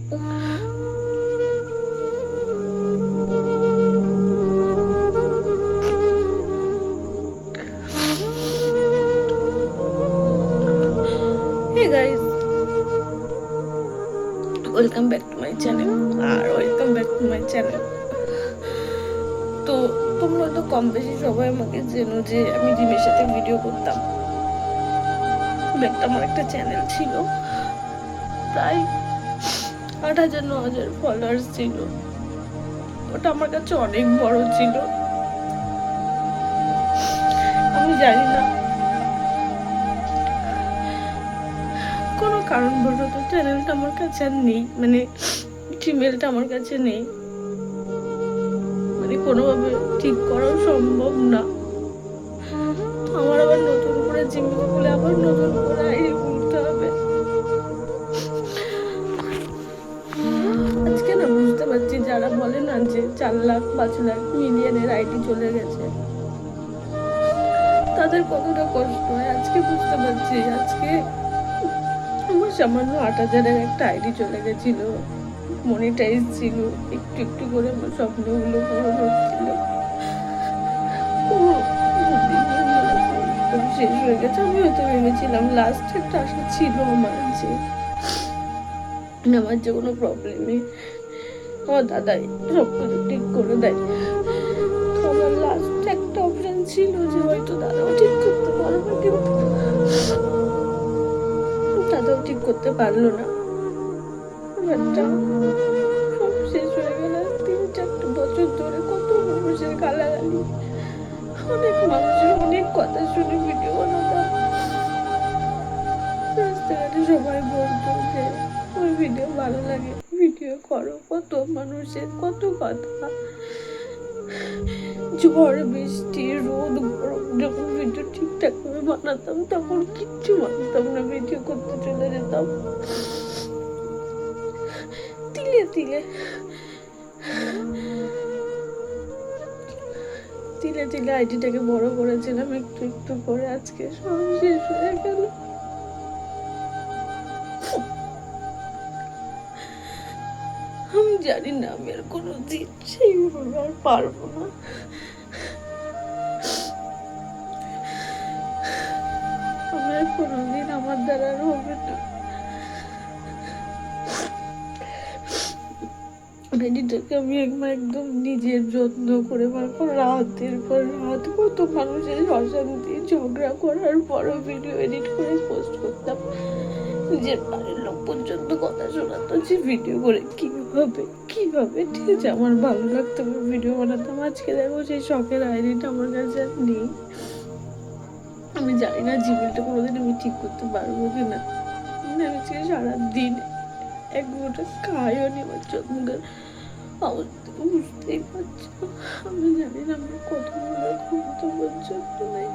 Hey guys, welcome back to my channel আর welcome back to my channel. তো তোমরা তো কম বেশি সবাই আমাকে চেনো যে আমি জিমের সাথে ভিডিও করতাম। আমার একটা চ্যানেল ছিল, প্রায় 8,000-9,000 ফলোয়ার্স ছিল। ওটা আমার কাছে অনেক বড় ছিল। আমি জানি না কোনো কারণবশত চ্যানেলটা আমার কাছে আর নেই, মানে জিমেলটা আমার কাছে নেই, মানে কোনোভাবে ঠিক করাও সম্ভব না। আমার আবার নতুন করে জিমেল খুলে আবার নতুন করে আইডি খুলতে হবে। আজকে না বুঝতে পারছি যারা বলে না যে 4 লাখ 5 লাখ মিলিয়নের আইডি চলে গেছে, তাদের কতটা কষ্ট হয় আজকে বুঝতে পারছি। আজকে আমার সামান্য 8,000-এর একটা আইডি চলে গেছিল, মনিটাইজ ছিল, একটু একটু করে আমার স্বপ্নগুলো পূরণ হচ্ছিল। শেষ হয়ে গেছে। আমি হয়তো ভেবেছিলাম লাস্ট একটা আশা ছিল আমার যে আমার যে কোনো প্রবলেমে আমার দাদাই সব কিছু ঠিক করে দেয়। তো আমার লাস্ট একটা অপশন ছিল যে হয়তো দাদাও ঠিক করতে পারবে, কিন্তু দাদাও ঠিক করতে পারলো না। সব শেষ হয়ে গেল। 3-4 বছর ধরে কত মানুষের গালাগালি, অনেক মানুষের অনেক কথা শুনে ভিডিও বানাতাম। রাস্তাঘাটে সবাই বলতো যে ওই ভিডিও ভালো লাগে, ভিডিও করো। কত মানুষের কত কথা, ঝড় বৃষ্টি রোদ গরম, যখন ভিডিও ঠিকঠাক ভাবে বানাতাম তখন কিচ্ছু মানতাম না, ভিডিও করতে চলে যেতাম। তিলে তিলে তিলে তিলে আইডিটাকে বড় করেছিলাম একটু একটু করে, আজকে সব শেষ হয়ে গেল। আমি জানি না আমি আর কোনোদিন সেইভাবে আর পারবো না। আমি আর কোনোদিন আমার দ্বারা আর হবে না। আইডিটাকে আমি একদম নিজের যত্ন করে, রাতের পর রাত কত মানুষের অশান্তি ঝগড়া করার পরও ভিডিও এডিট করে পোস্ট করতাম। নিজের বাড়ির লোক পর্যন্ত কথা শোনাতো যে ভিডিও করে কিভাবে ঠিক আছে আমার ভালো লাগতো, ভিডিও বানাতাম। আজকে দেখো সেই শখের আইডিটা আমার কাছে আর নেই। আমি জানি না জীবনটা কোনোদিন আমি ঠিক করতে পারবো কিনা। আজকে সারাদিন এক গোটা খাইও নি, আমার চোখের অবস্থা বুঝতেই পারছো। আমি জানি না আমার কত ক্ষমতা পর্যন্ত নেই।